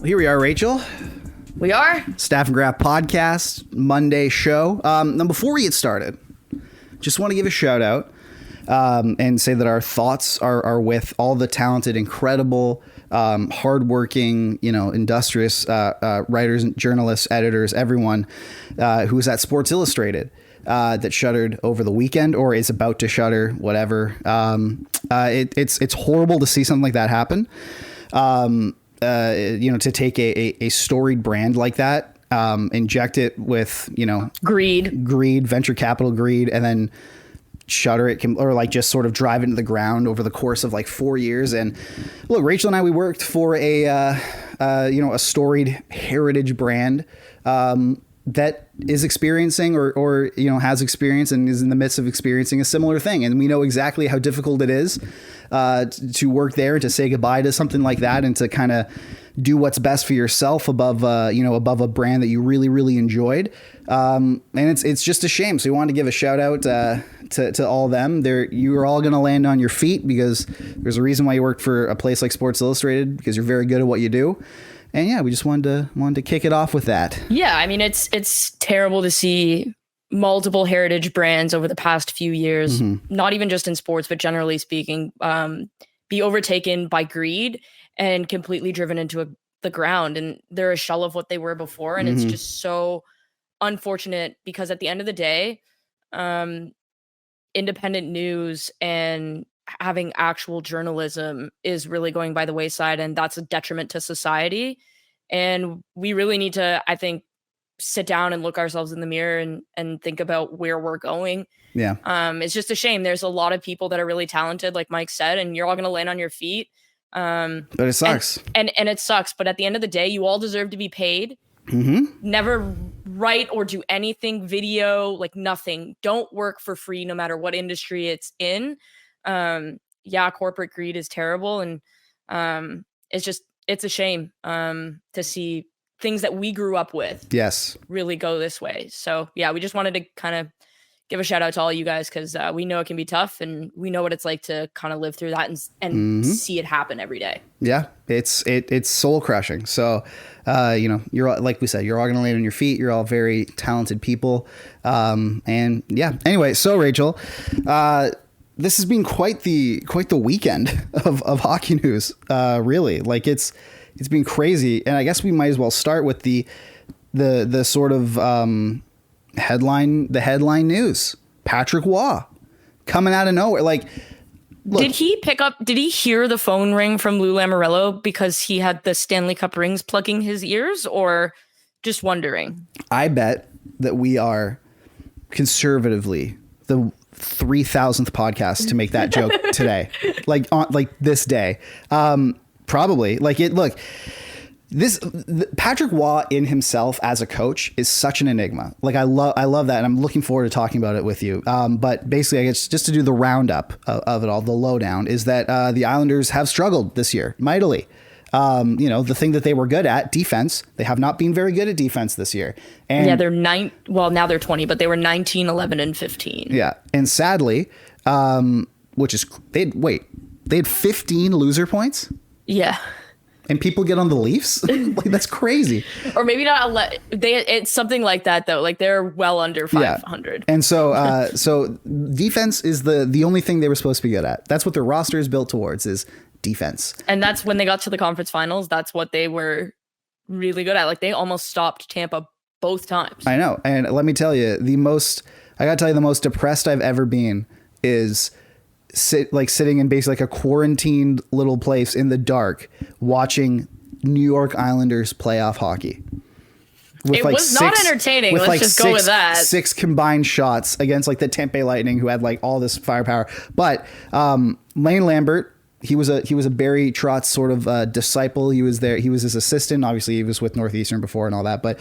Here we are, Rachel. We are. Staff and Graph Podcast, Monday show. Now, before we get started, just want to give a shout out and say that our thoughts are with all the talented, incredible, hardworking, industrious writers, journalists, editors, everyone who was at Sports Illustrated that shuttered over the weekend or is about to shutter, whatever. It's horrible to see something like that happen. To take a storied brand like that, inject it with, greed, venture capital greed, and then shutter it or just sort of drive it into the ground over the course of 4 years. And look, Rachel and I, we worked for a storied heritage brand, that is experiencing or has experienced and is in the midst of experiencing a similar thing. And we know exactly how difficult it is to work there and to say goodbye to something like that and to kind of do what's best for yourself above a brand that you really, really enjoyed. And it's just a shame. So we wanted to give a shout out to all of them. You are all going to land on your feet because there's a reason why you work for a place like Sports Illustrated, because you're very good at what you do. And yeah, we just wanted to kick it off with that. Yeah, I mean, it's terrible to see multiple heritage brands over the past few years, not even just in sports, but generally speaking, be overtaken by greed and completely driven into the ground. And they're a shell of what they were before. And it's just so unfortunate because at the end of the day, independent news and having actual journalism is really going by the wayside, and that's a detriment to society. And we really need to, I think, sit down and look ourselves in the mirror and think about where we're going. Yeah. It's just a shame. There's a lot of people that are really talented, like Mike said, and you're all going to land on your feet. But it sucks. And it sucks. But at the end of the day, you all deserve to be paid. Never write or do anything, video, nothing. Don't work for free, no matter what industry it's in. Corporate greed is terrible. And it's a shame to see things that we grew up with really go this way. So yeah, we just wanted to kind of give a shout out to all you guys, because we know it can be tough and we know what it's like to kind of live through that and see it happen every day. Yeah, it's soul crushing. So you're, like we said, you're all going to land on your feet. You're all very talented people. And yeah, anyway, so Rachel, this has been quite the weekend of hockey news. Really, it's been crazy, and I guess we might as well start with the sort of headline news. Patrick Waugh coming out of nowhere. Look, did he hear the phone ring from Lou Lamoriello because he had the Stanley Cup rings plugging his ears, or just wondering? I bet that we are conservatively the 3,000th podcast to make that joke today, on this day. Probably Patrick Waugh in himself as a coach is such an enigma. I love that. And I'm looking forward to talking about it with you. But basically, I guess just to do the roundup of it all, the lowdown is that the Islanders have struggled this year mightily. The thing that they were good at, defense, they have not been very good at defense this year. And yeah, they're now they're 20, but they were 19, 11, and 15. Yeah. And sadly, they had 15 loser points. Yeah. And people get on the Leafs? That's crazy. Or maybe not. It's something like that, though. They're well under 500. Yeah. And so defense is the only thing they were supposed to be good at. That's what their roster is built towards, is defense. And that's when they got to the conference finals. That's what they were really good at. They almost stopped Tampa both times. I know. And let me tell you, the most depressed I've ever been is sitting in basically a quarantined little place in the dark watching New York Islanders playoff hockey. It was not entertaining. Let's just go with that. 6 combined shots against the Tampa Bay Lightning, who had all this firepower. But Lane Lambert, he was a Barry Trotz sort of disciple. He was there. He was his assistant. Obviously, he was with Northeastern before and all that. But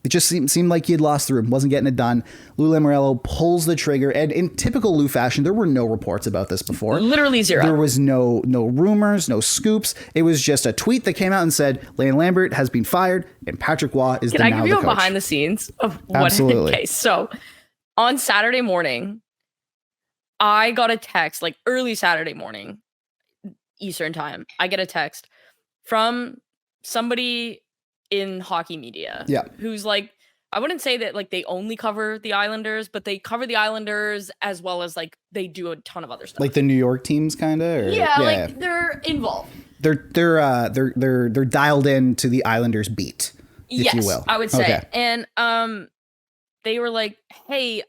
it just seemed like he had lost the room, wasn't getting it done. Lou Lamoriello pulls the trigger, and in typical Lou fashion, there were no reports about this before. Literally zero. There was no rumors, no scoops. It was just a tweet that came out and said Lane Lambert has been fired, and Patrick Waugh is now the coach. Can I give you a behind the scenes of what? Absolutely. Okay, so on Saturday morning, I got a text, early Saturday morning, Eastern time. I get a text from somebody in hockey media. Yeah. Who's like, I wouldn't say that like they only cover the Islanders, but they cover the Islanders as well as like they do a ton of other stuff. Like the New York teams, kind of. Yeah, they're involved. They're dialed in to the Islanders beat, if you will. I would say. Okay. And they were like, "Hey,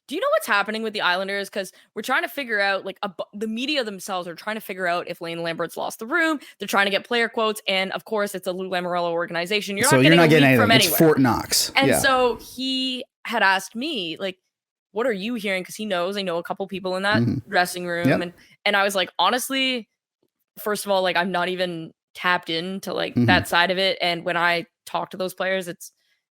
do you know what's happening with the Islanders? Because we're trying to figure out, like, the media themselves are trying to figure out if Lane Lambert's lost the room. They're trying to get player quotes, and of course, it's a Lou Lamoriello organization. You're not getting anything from anywhere. It's Fort Knox. And so he had asked me, like, what are you hearing? Because he knows I know a couple people in that dressing room, and I was like, honestly, first of all, like, I'm not even tapped into like that side of it, and when I talk to those players, it's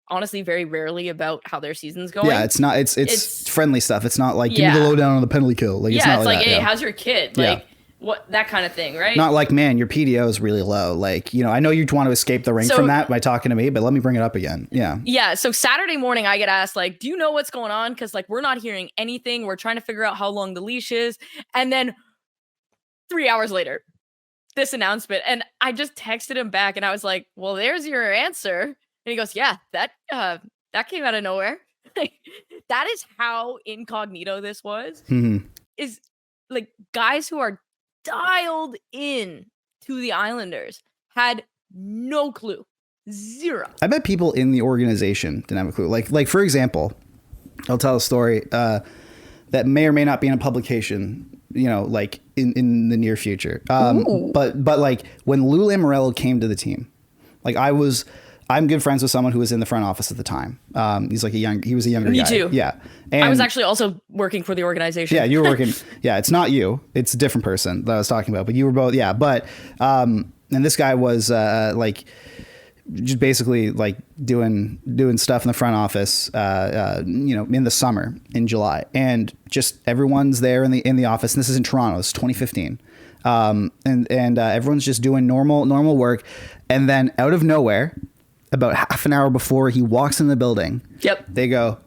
honestly very rarely about how their season's going. Yeah, it's not. It's friendly stuff. It's not like give me the lowdown on the penalty kill. Like it's not like that, hey, how's your kid? Like what, that kind of thing, right? Not like, man, your PDO is really low. Like, I know you want to escape the ring from that by talking to me, but let me bring it up again. Yeah. Yeah. So Saturday morning, I get asked, like, do you know what's going on? Because like we're not hearing anything. We're trying to figure out how long the leash is, and then 3 hours later, this announcement, and I just texted him back, and I was like, well, there's your answer. And he goes, yeah, that came out of nowhere. Like, that is how incognito this was. Is like guys who are dialed in to the Islanders had no clue. Zero. I bet people in the organization didn't have a clue. Like for example, I'll tell a story that may or may not be in a publication, like in the near future. But like when Lou Lamoriello came to the team, like I'm good friends with someone who was in the front office at the time. He was a younger guy. Me too. Yeah. And I was actually also working for the organization. Yeah, you were working. Yeah, it's not you. It's a different person that I was talking about, but you were both. Yeah. But, and this guy was, like just basically like doing stuff in the front office, in the summer in July, and just everyone's there in the office. And this is in Toronto. It's 2015. And everyone's just doing normal work. And then out of nowhere, about half an hour before he walks in the building, they go,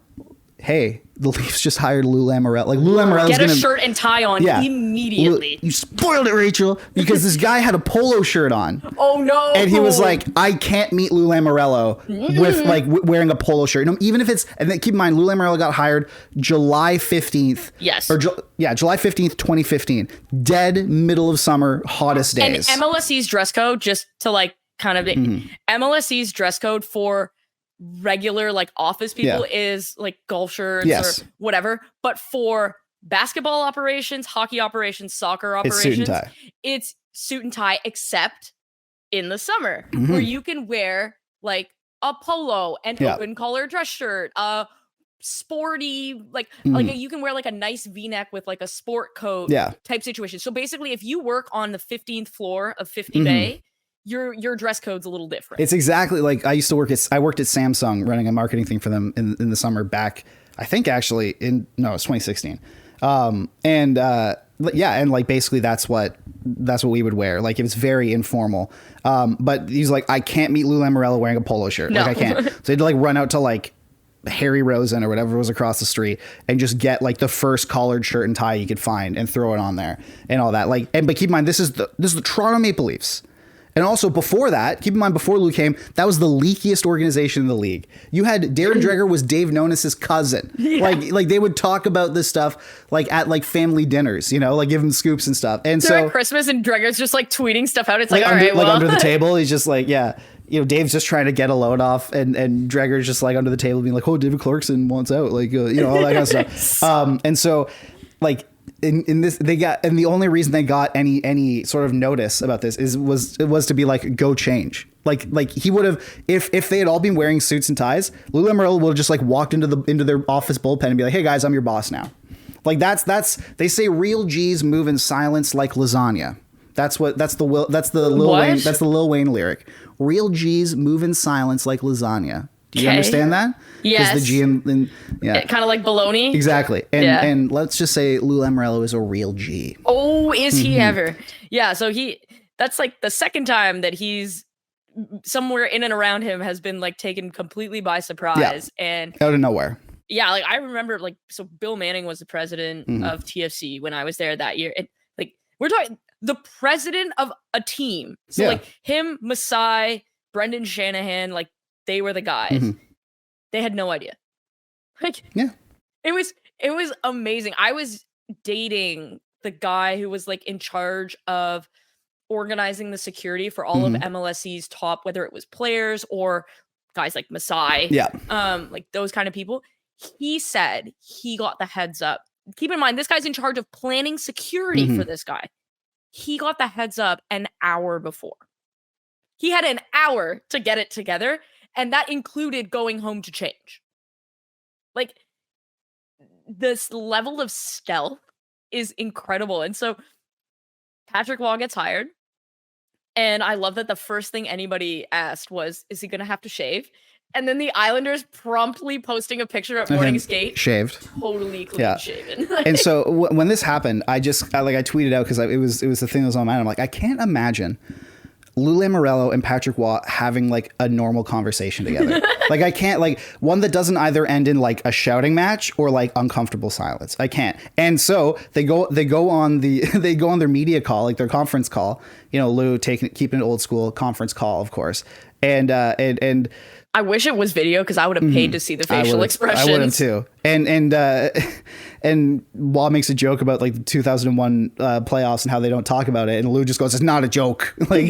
hey, the Leafs just hired Lou Lamoriello. Like Lou Lamoriello's get a shirt and tie on immediately. You spoiled it, Rachel, because this guy had a polo shirt on. Oh no! And he was like, I can't meet Lou Lamoriello with like wearing a polo shirt. Even if it's, and then keep in mind, Lou Lamoriello got hired July 15th. Yes. July 15th, 2015. Dead middle of summer, hottest days. And MLSE's dress code, just to like kind of MLSE's dress code for regular like office people is like golf shirts or whatever, but for basketball operations, hockey operations, soccer operations, it's suit and tie, except in the summer where you can wear like a polo and open collar dress shirt, sporty like you can wear like a nice V-neck with like a sport coat type situation. So basically, if you work on the 15th floor of 50 Bay, your dress code's a little different. It's exactly like I worked at Samsung running a marketing thing for them in the summer back, I think actually it's 2016. And like basically that's what we would wear. Like it was very informal. But he's like, I can't meet Lou Lamoriello wearing a polo shirt. No. Like I can't. So they had to like run out to like Harry Rosen or whatever was across the street and just get like the first collared shirt and tie you could find and throw it on there and all that. Like, but keep in mind, this is the Toronto Maple Leafs. And also before that, keep in mind, before Lou came, that was the leakiest organization in the league. You had Darren Dreger was Dave Nonis's cousin. Yeah. Like they would talk about this stuff like at like family dinners, like give him scoops and stuff. And so Christmas and Dreger's just like tweeting stuff out. It's like all under, right, like under the table, he's just like, Dave's just trying to get a load off, and Dreger's just like under the table being like, oh, David Clarkson wants out, like all that kind of stuff. And so like. In this, and the only reason they got any sort of notice about this was to be like, go change. Like he would have, if they had all been wearing suits and ties, Lou Lamoriello would have just like walked into their office bullpen and be like, hey guys, I'm your boss now. Like that's they say real G's move in silence like lasagna. That's the Lil Wayne lyric. Real G's move in silence like lasagna. Do you understand that? Yes. The G kind of like baloney. Exactly. And let's just say Lou Lamoriello is a real G. Oh, is he ever? Yeah. So that's like the second time that he's somewhere in and around him has been like taken completely by surprise and out of nowhere. Yeah. Like I remember so Bill Manning was the president of TFC when I was there that year. And like we're talking the president of a team. So like him, Masai, Brendan Shanahan, like they were the guys. They had no idea. Like, it was amazing. I was dating the guy who was like in charge of organizing the security for all of MLSE's top, whether it was players or guys like Masai, like those kind of people. He said he got the heads up. Keep in mind, this guy's in charge of planning security for this guy. He got the heads up an hour before. He had an hour to get it together, and that included going home to change. Like, this level of stealth is incredible. And so Patrick Waugh gets hired. And I love that the first thing anybody asked was, is he going to have to shave? And then the Islanders promptly posting a picture at morning skate. Shaved. Totally clean shaven. And so when this happened, I tweeted out because it was the thing that was on my mind. I'm like, I can't imagine Lou Lamoriello and Patrick Waugh having like a normal conversation together. Like I can't, like one that doesn't either end in like a shouting match or like uncomfortable silence. I can't. And so they go on their media call, like their conference call, you know, Lou keeping it old school conference call, of course. And I wish it was video because I would have paid to see the facial expressions. I would have too. And Waugh makes a joke about like the 2001 playoffs and how they don't talk about it. And Lou just goes, it's not a joke. Like,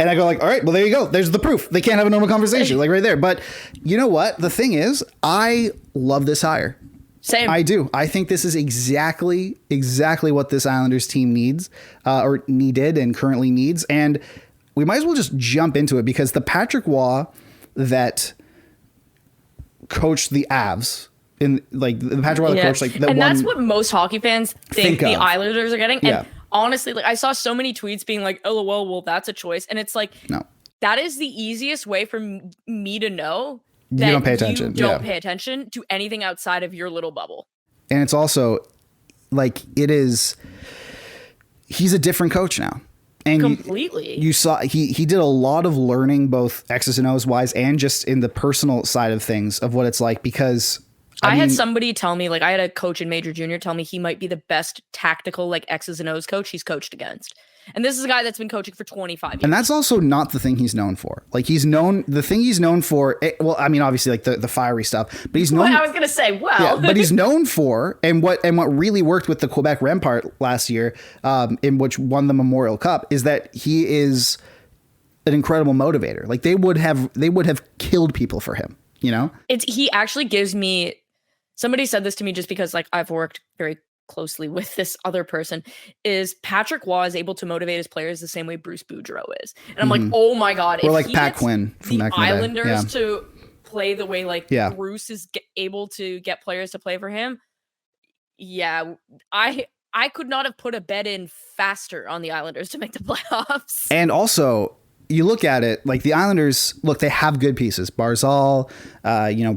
and I go like, all right, well, there you go. There's the proof. They can't have a normal conversation like right there. But you know what? The thing is, I love this hire. Same. I do. I think this is exactly what this Islanders team needs or needed and currently needs. And we might as well just jump into it because the Patrick Waugh that coached the Avs in like the Patrick Waugh coach, like that's what most hockey fans think the of. Islanders are getting. And honestly, like I saw so many tweets being like, "Oh well, that's a choice," and it's like, no, that is the easiest way for me to know that you don't pay attention. You don't pay attention to anything outside of your little bubble. And it's also like he's a different coach now. And completely. You saw he did a lot of learning, both X's and O's wise and just in the personal side of things of what it's like, because I had somebody tell me, like I had a coach in Major Junior tell me he might be the best tactical like X's and O's coach he's coached against. And this is a guy that's been coaching for 25 years. And that's also not the thing he's known for. Like the thing he's known for, well, I mean, obviously like the fiery stuff, but he's known. I was going to say, but he's known for, and what really worked with the Quebec Rempart last year, in which won the Memorial Cup, is that he is an incredible motivator. Like they would have killed people for him, you know? He actually gives me, somebody said this to me just because like I've worked very closely with this other person, is Patrick Waugh is able to motivate his players the same way Bruce Boudreau is. And I'm like, oh my God. Or like Pat Quinn from the Islanders to play the way like Bruce is able to get players to play for him. Yeah, I could not have put a bet in faster on the Islanders to make the playoffs. And also, you look at it like the Islanders, look, they have good pieces. Barzal,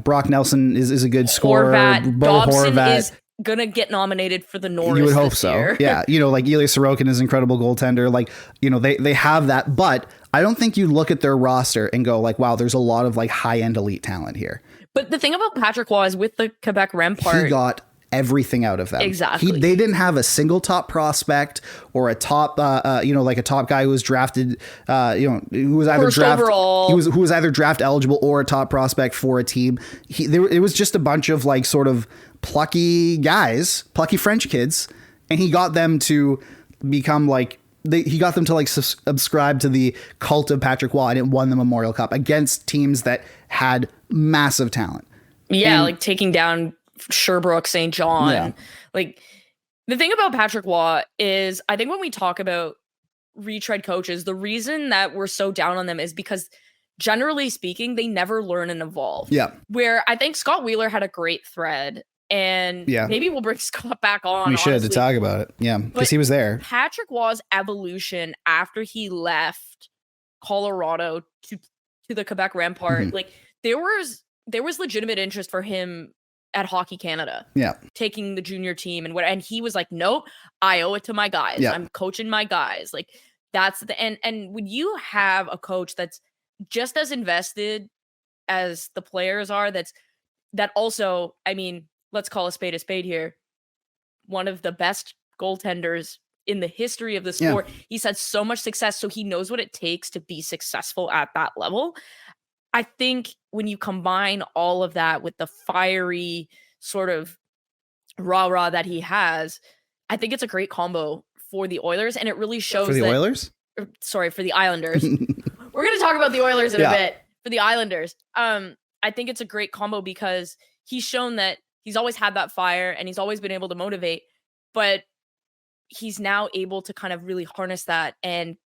Brock Nelson is a good scorer. Dobson is gonna get nominated for the Norris. You would hope so. Year. Yeah. Like Ilya Sorokin is an incredible goaltender. Like, they have that, but I don't think you look at their roster and go like, wow, there's a lot of like high end elite talent here. But the thing about Patrick Waugh is with the Quebec Rempart, he got everything out of them. Exactly. They didn't have a single top prospect or a top, like a top guy who was drafted, who was either who was either draft eligible or a top prospect for a team. It was just a bunch of like sort of plucky guys, plucky French kids, and he got them to become like he got them to like subscribe to the cult of Patrick Waugh, and it won the Memorial Cup against teams that had massive talent. Yeah, like taking down Sherbrooke, St. John. Yeah. Like the thing about Patrick Waugh is I think when we talk about retread coaches, the reason that we're so down on them is because generally speaking, they never learn and evolve. Yeah. Where I think Scott Wheeler had a great thread, and maybe we'll bring Scott back on. We should to talk about it. Yeah. Because he was there. Patrick Waugh's evolution after he left Colorado to the Quebec Rempart, like there was legitimate interest for him at Hockey Canada, taking the junior team and he was like, nope, I owe it to my guys. I'm coaching my guys. Like that's and when you have a coach that's just as invested as the players are, that also, I mean, let's call a spade here. One of the best goaltenders in the history of the sport. Yeah. He's had so much success, so he knows what it takes to be successful at that level. I think when you combine all of that with the fiery sort of rah-rah that he has, I think it's a great combo for the Oilers, and it really shows for the Oilers? Sorry, for the Islanders. We're going to talk about the Oilers in a bit. For the Islanders, I think it's a great combo because he's shown that he's always had that fire and he's always been able to motivate, but he's now able to kind of really harness that and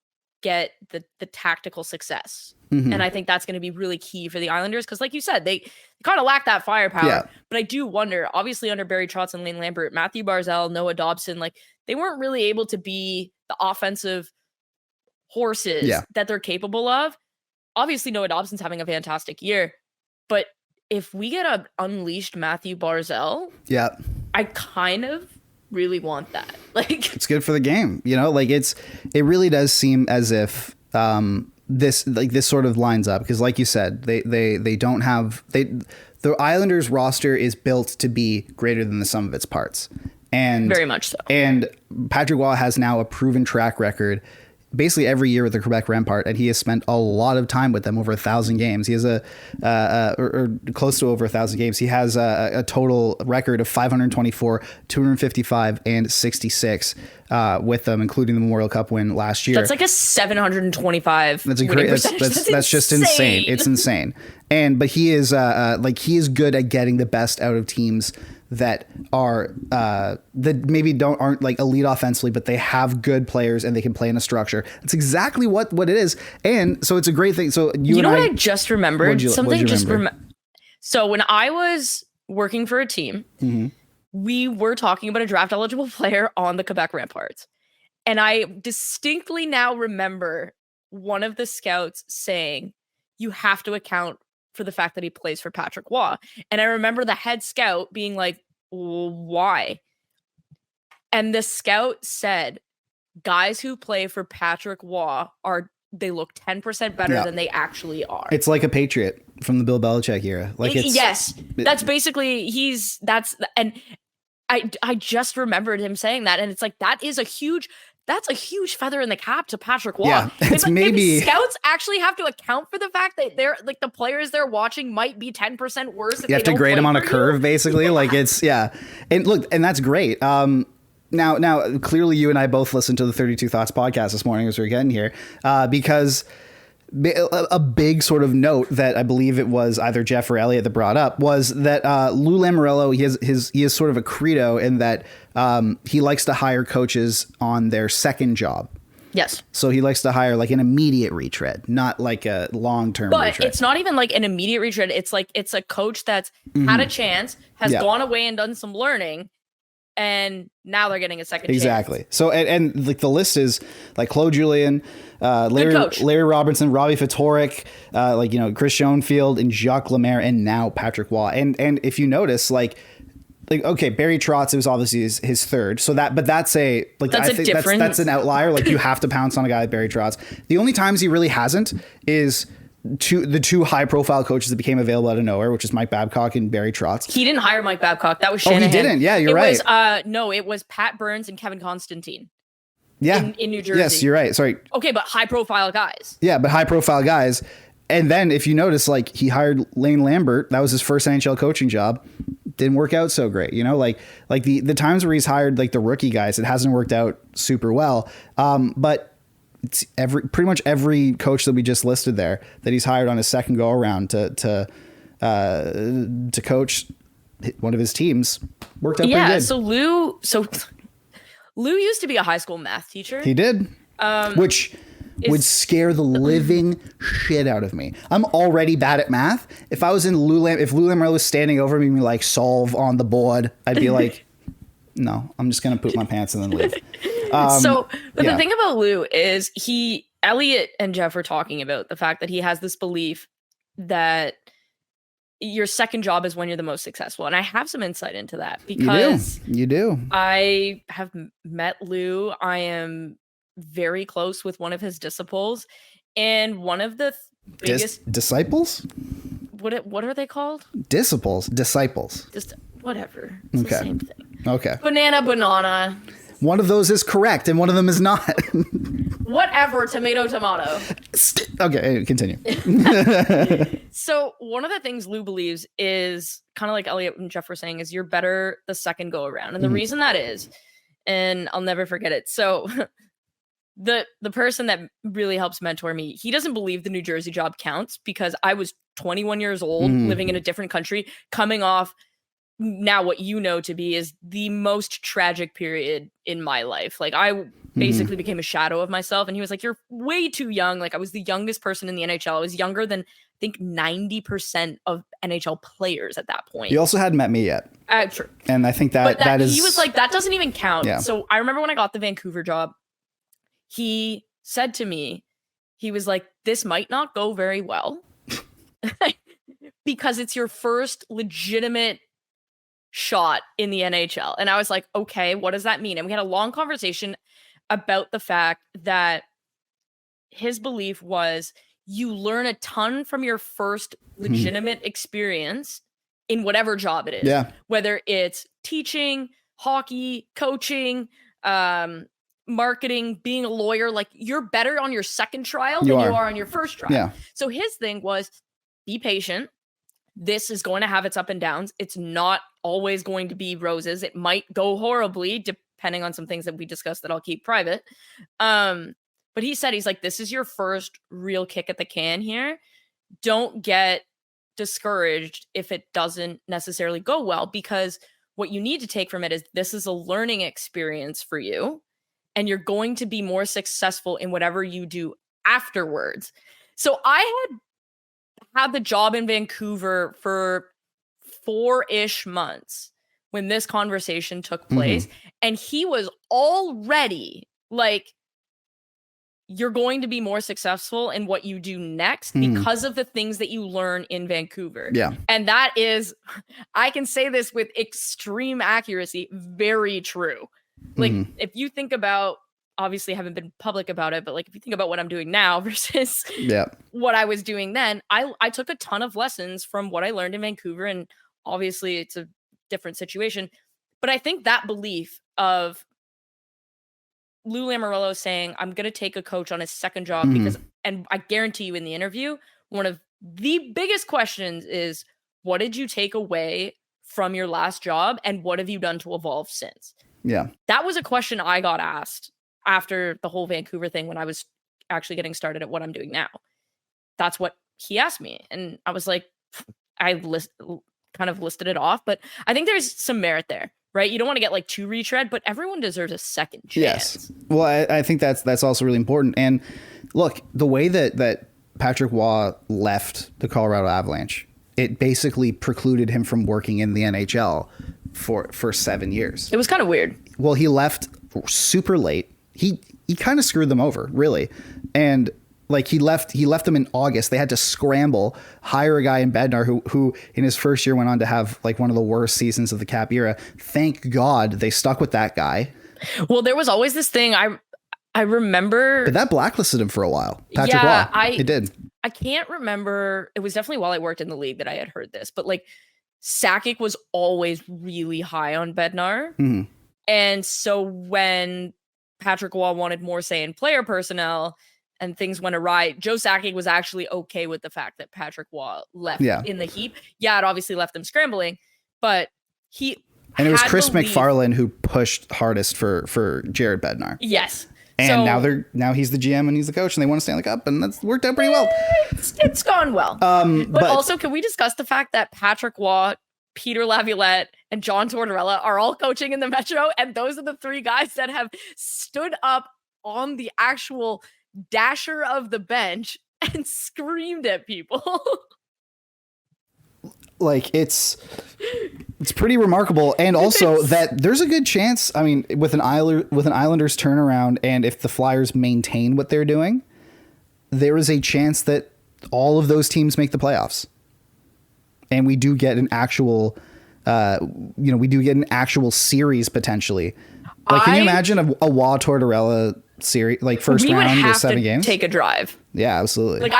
get the tactical success. Mm-hmm. And I think that's going to be really key for the Islanders because, like you said, they kind of lack that firepower. Yeah. But I do wonder, obviously under Barry Trotz and Lane Lambert, Matthew Barzal, Noah Dobson, like they weren't really able to be the offensive horses that they're capable of. Obviously, Noah Dobson's having a fantastic year, but if we get an unleashed Matthew Barzal, I kind of really want that. Like, it's good for the game, you know. Like it really does seem as if this sort of lines up because, like you said, they don't have the Islanders roster is built to be greater than the sum of its parts, and very much so. And Patrick Roy has now a proven track record basically every year with the Quebec Rempart, and he has spent a lot of time with them, over 1,000 games. He has or close to over 1,000 games. He has a total record of 524, 255, and 66 with them, including the Memorial Cup win last year. That's like a 725. That's a great. That's just insane. It's insane. But he is he is good at getting the best out of teams that are that maybe aren't like elite offensively, but they have good players and they can play in a structure. That's exactly what it is. And so it's a great thing. So you know what I just remembered? Something just So when I was working for a team, we were talking about a draft eligible player on the Quebec Ramparts. And I distinctly now remember one of the scouts saying, you have to account for the fact that he plays for Patrick Roy. And I remember the head scout being like, why? And the scout said, guys who play for Patrick Roy they look 10% better than they actually are. It's like a Patriot from the Bill Belichick era. Like that's basically and I just remembered him saying that, and it's like that's a huge feather in the cap to Patrick Roy. Yeah, it's maybe scouts actually have to account for the fact that they're like the players they're watching might be 10% worse. You have to grade them on a curve, basically. Yeah. Like it's and look, and that's great. Now, clearly, you and I both listened to the 32 Thoughts podcast this morning as we were getting here, because a big sort of note that I believe it was either Jeff or Elliot that brought up was that Lou Lamoriello, he has sort of a credo in that he likes to hire coaches on their second job. Yes. So he likes to hire like an immediate retread, not like a long-term retread. But it's not even like an immediate retread. It's like it's a coach that's had a chance, has gone away and done some learning, and now they're getting a second chance. Exactly. So, and like the list is like Claude Julien, Larry Robinson, Robbie Fatorik, Chris Schoenfield and Jacques Lemaire, and now Patrick Roy. And if you notice, like, okay, Barry Trotz, it was obviously his third. So that's an outlier. Like you have to pounce on a guy like Barry Trotz. The only times he really hasn't is the two high profile coaches that became available out of nowhere, which is Mike Babcock and Barry Trotz. He didn't hire Mike Babcock. That was Shanahan. Oh, he didn't. Yeah, you're right. It was Pat Burns and Kevin Constantine. Yeah. In New Jersey. Yes, you're right. Sorry. Okay, but high profile guys. Yeah, but high profile guys. And then if you notice, like he hired Lane Lambert, that was his first NHL coaching job. Didn't work out so great, you know, like the times where he's hired like the rookie guys, it hasn't worked out super well. But it's pretty much every coach that we just listed there that he's hired on his second go around to coach one of his teams worked out pretty good. So Lou used to be a high school math teacher. He did, which would scare the living shit out of me. I'm already bad at math. If I was in if Lou Lamoriello was standing over me and be like, solve on the board, I'd be like, no, I'm just going to poop my pants and then leave. The thing about Lou is Elliot and Jeff were talking about the fact that he has this belief that your second job is when you're the most successful. And I have some insight into that because you do. I have met Lou. I am very close with one of his disciples, and one of the biggest disciples. What are they called? Disciples. Just whatever. It's the same thing. Okay. Banana. One of those is correct and one of them is not. Whatever, tomato. Okay, continue. So one of the things Lou believes is kind of like Elliot and Jeff were saying is you're better the second go around. And the reason that is, and I'll never forget it. So the person that really helps mentor me, he doesn't believe the New Jersey job counts because I was 21 years old, living in a different country, coming off now what you know to be is the most tragic period in my life. Like I basically became a shadow of myself. And he was like, you're way too young. Like I was the youngest person in the NHL. I was younger than I think 90% of NHL players at that point. You also hadn't met me yet. True. And I think that is... He was like, that doesn't even count. Yeah. So I remember when I got the Vancouver job, he said to me, he was like, this might not go very well because it's your first legitimate shot in the NHL. And I was like, okay, what does that mean? And we had a long conversation about the fact that his belief was you learn a ton from your first legitimate experience in whatever job it is. Yeah. Whether it's teaching, hockey, coaching, marketing, being a lawyer, like you're better on your second trial than you are on your first trial. Yeah. So his thing was be patient. This is going to have its up and downs. It's not always going to be roses. It might go horribly depending on some things that we discussed that I'll keep private. But he said, he's like, this is your first real kick at the can here. Don't get discouraged if it doesn't necessarily go well, because what you need to take from it is this is a learning experience for you, and you're going to be more successful in whatever you do afterwards. So I had the job in Vancouver for 4-ish months when this conversation took place. And he was already like, you're going to be more successful in what you do next because of the things that you learn in Vancouver. Yeah. And that is, I can say this with extreme accuracy, very true. Like if you think about, obviously I haven't been public about it, but like if you think about what I'm doing now versus what I was doing then, I took a ton of lessons from what I learned in Vancouver, and obviously it's a different situation. But I think that belief of Lou Lamoriello saying, I'm going to take a coach on his second job because, and I guarantee you in the interview, one of the biggest questions is, what did you take away from your last job and what have you done to evolve since? Yeah. That was a question I got asked after the whole Vancouver thing when I was actually getting started at what I'm doing now. That's what he asked me. And I was like, kind of listed it off, but I think there's some merit there, right? You don't want to get like too retread, but everyone deserves a second chance. Yes. Well, I think that's also really important. And look, the way that Patrick Waugh left the Colorado Avalanche, it basically precluded him from working in the NHL for 7 years. It was kind of weird. Well, he left super late. He kind of screwed them over, really. And like he left them in August. They had to scramble, hire a guy in Bednar who in his first year went on to have like one of the worst seasons of the Cap era. Thank God they stuck with that guy. Well, there was always this thing I remember. But that blacklisted him for a while. Patrick Waugh. It did. I can't remember. It was definitely while I worked in the league that I had heard this, but like Sakic was always really high on Bednar. And so when Patrick Waugh wanted more say in player personnel and things went awry, Joe Sakic was actually okay with the fact that Patrick Waugh left in the heap. Yeah, it obviously left them scrambling, but it was Chris McFarland who pushed hardest for Jared Bednar. Yes. And now he's the GM and he's the coach and they want to Stanley Cup, and that's worked out pretty well. It's gone well. But also, can we discuss the fact that Patrick Waugh, Peter Laviolette, and John Tortorella are all coaching in the Metro, and those are the three guys that have stood up on the actual dasher of the bench and screamed at people. Like it's pretty remarkable. And also that there's a good chance, I mean, with an Islanders turnaround, and if the Flyers maintain what they're doing, there is a chance that all of those teams make the playoffs. And we do get an actual, series potentially. Like, can you imagine a Waugh Tortorella series, like first round of 7 games? Take a drive. Yeah, absolutely. Like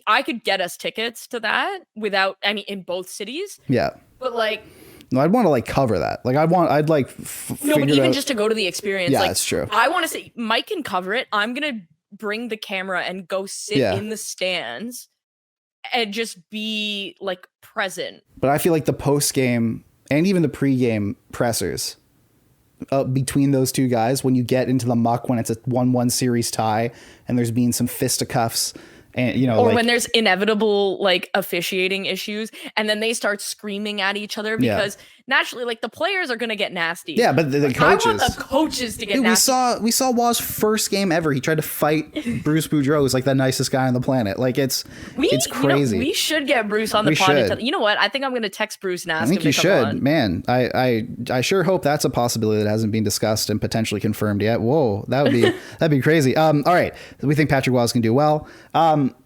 I could get us tickets to that in both cities. Yeah. But like, No, I'd want to like cover that. Like I'd like no, but even just to go to the experience. Yeah, like, that's true. I want to say Mike can cover it. I'm gonna bring the camera and go sit in the stands and just be like present. But I feel like the post game and even the pre-game pressers between those two guys, when you get into the muck, when it's a 1-1 series tie and there's been some fisticuffs. And, you know, or like, when there's inevitable like officiating issues and then they start screaming at each other because naturally like the players are going to get nasty. Yeah, but the coaches, I want the coaches to get nasty. We saw Waz's first game ever. He tried to fight Bruce Boudreau, who's like the nicest guy on the planet. Like it's crazy. We should get Bruce on the pod. You know what? I think I'm going to text Bruce and ask him to come on. I think you should. Man, I sure hope that's a possibility that hasn't been discussed and potentially confirmed yet. Whoa, that'd be crazy. All right. We think Patrick Waz can do well.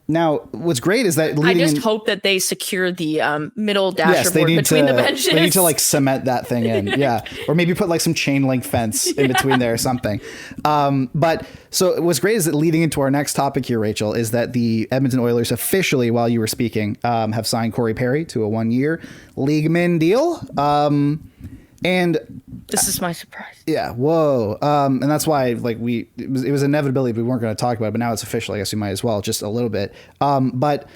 Now, what's great is that I just hope that they secure the middle dasher board between the benches. They need to like cement that thing in, yeah, or maybe put like some chain link fence in between there or something. But so what's great is that leading into our next topic here, Rachel, is that the Edmonton Oilers officially, while you were speaking, have signed Corey Perry to a 1-year league min deal. And this is my surprise. Yeah. Whoa. And that's why like it was inevitability we weren't going to talk about it, but now it's official. I guess we might as well just a little bit. But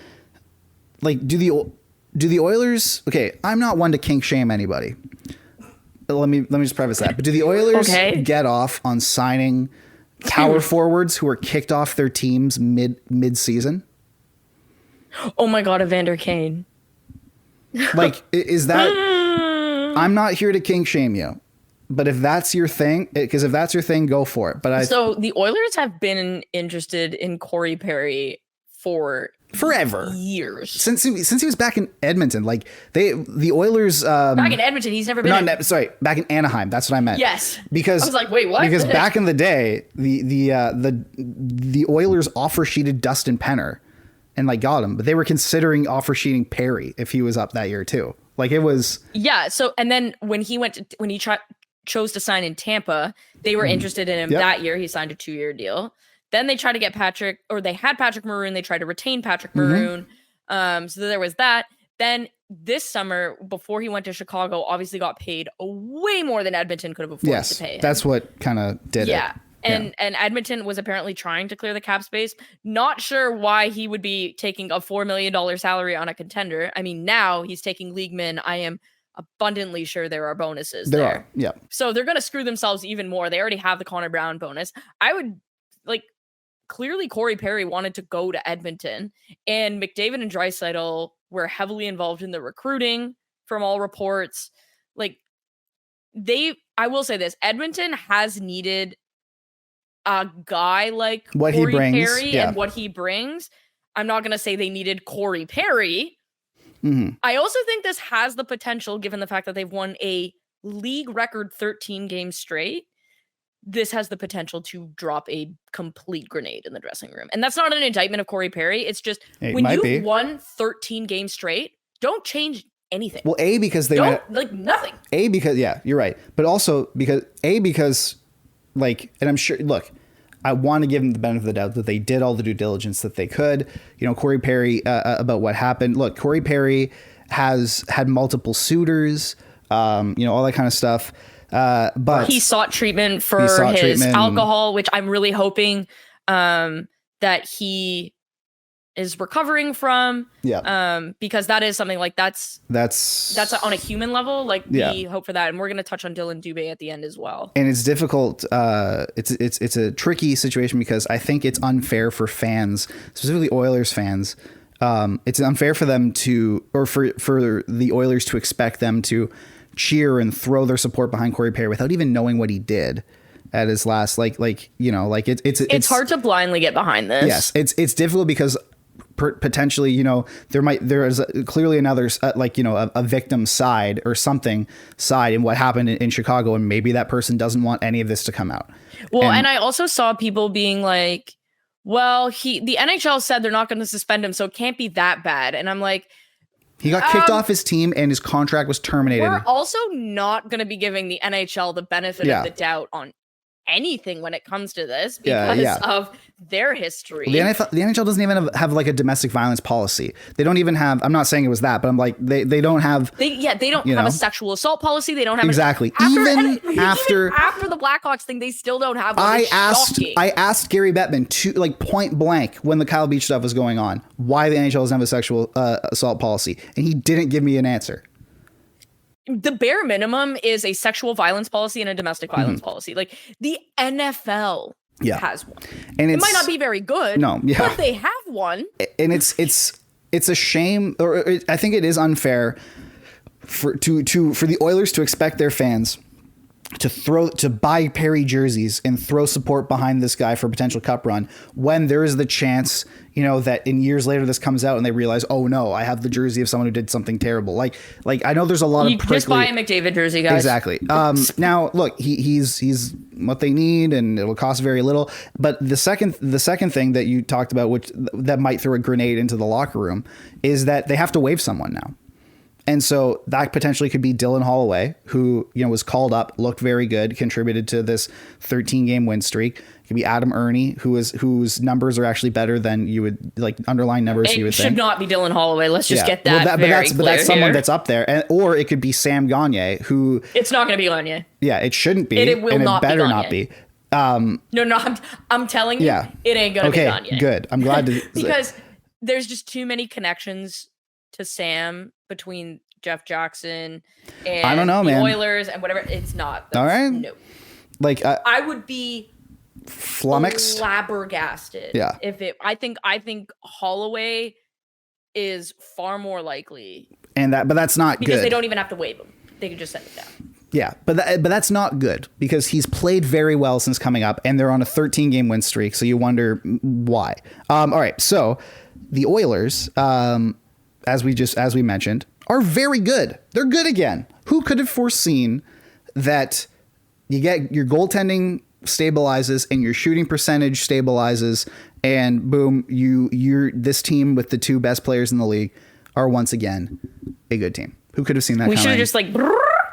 like, do the Oilers, okay, I'm not one to kink shame anybody. Let me just preface that. But do the Oilers get off on signing power forwards who are kicked off their teams mid season? Oh my God, Evander Kane. Like, is that... I'm not here to kink shame you, but if that's your thing, because if that's your thing, go for it. But so the Oilers have been interested in Corey Perry for forever, years, since he was back in Edmonton. Like the Oilers back in Edmonton, he's never been. Back in Anaheim. That's what I meant. Yes, because I was like, wait, what? Because back in the day, the Oilers offer sheeted Dustin Penner, and like got him, but they were considering offer sheeting Perry if he was up that year too. Like it was. Yeah. So, and then when he chose to sign in Tampa, they were interested in him that year. He signed a 2-year deal. Then they tried to get they had Patrick Maroon. They tried to retain Patrick Maroon. So there was that. Then this summer, before he went to Chicago, obviously got paid way more than Edmonton could have afforded to pay him. That's what kind of did it. And Edmonton was apparently trying to clear the cap space. Not sure why he would be taking a $4 million salary on a contender. I mean, now he's taking league min. I am abundantly sure there are bonuses there. There are, yeah. So they're going to screw themselves even more. They already have the Connor Brown bonus. I would, like, clearly Corey Perry wanted to go to Edmonton. And McDavid and Draisaitl were heavily involved in the recruiting from all reports. Like, I will say this, Edmonton has needed a guy like what Corey he brings, Perry and what he brings. I'm not going to say they needed Corey Perry. I also think this has the potential, given the fact that they've won a league record 13 games straight. This has the potential to drop a complete grenade in the dressing room. And that's not an indictment of Corey Perry. It's just when you've won 13 games straight, don't change anything. Well, because nothing. Because you're right. But also because like, and I'm sure, look, I want to give them the benefit of the doubt that they did all the due diligence that they could. You know, Corey Perry, about what happened. Look, Corey Perry has had multiple suitors, all that kind of stuff. But he sought treatment for his alcohol, which I'm really hoping that he is recovering from. Because that is something like that's on a human level. Like we hope for that, and we're going to touch on Dillon Dube at the end as well. And it's difficult. It's a tricky situation because I think it's unfair for fans, specifically Oilers fans. It's unfair for them for the Oilers to expect them to cheer and throw their support behind Corey Perry without even knowing what he did at his last, it's hard to blindly get behind this. Yes, it's difficult because potentially, there is clearly another, a victim side or something side in what happened in Chicago. And maybe that person doesn't want any of this to come out. Well, and I also saw people being like, well, the NHL said they're not going to suspend him, so it can't be that bad. And I'm like, he got kicked off his team and his contract was terminated. We're also not going to be giving the NHL the benefit of the doubt on anything when it comes to this because of their history. The NHL doesn't even have like a domestic violence policy. They don't even have, I'm not saying it was that, but I'm like, they don't have. They don't have a sexual assault policy. They don't have exactly. Even after the Blackhawks thing, they still don't have one. I asked Gary Bettman to like point blank when the Kyle Beach stuff was going on, why the NHL doesn't have a sexual assault policy. And he didn't give me an answer. The bare minimum is a sexual violence policy and a domestic violence policy. Like the NFL has one. And it might not be very good, but they have one. And it's a shame, or I think it is unfair for the Oilers to expect their fans to buy Perry jerseys and throw support behind this guy for a potential cup run when there is the chance, that in years later this comes out and they realize, oh no, I have the jersey of someone who did something terrible. Like I know there's a lot of just buy a McDavid jersey, guys. Exactly. Now look, he's what they need and it'll cost very little. But the second thing that you talked about, which that might throw a grenade into the locker room, is that they have to waive someone now. And so that potentially could be Dylan Holloway, who, was called up, looked very good, contributed to this 13-game win streak. It could be Adam Ernie, whose numbers are actually better than you would like underlying numbers. You would think. It should not be Dylan Holloway. Let's just get that. But that's someone that's up there, or it could be Sam Gagner, who it's not going to be Gagner. Yeah, it shouldn't be. It will not. It better not be. No, I'm telling you, it ain't going to be Gagner. Good. I'm glad to because there's just too many connections to Sam between Jeff Jackson and I don't know, the man. Oilers and whatever. It's not. All right. No. Like I would be flummoxed, flabbergasted. Yeah. If I think Holloway is far more likely. But that's not good. Because they don't even have to waive him. They can just send it down. Yeah, but that's not good because he's played very well since coming up and they're on a 13-game win streak. So you wonder why. All right. So the Oilers, as we mentioned, are very good. They're good again. Who could have foreseen that you get your goaltending stabilizes and your shooting percentage stabilizes and boom, you're this team with the two best players in the league are once again a good team. Who could have seen that? We should have just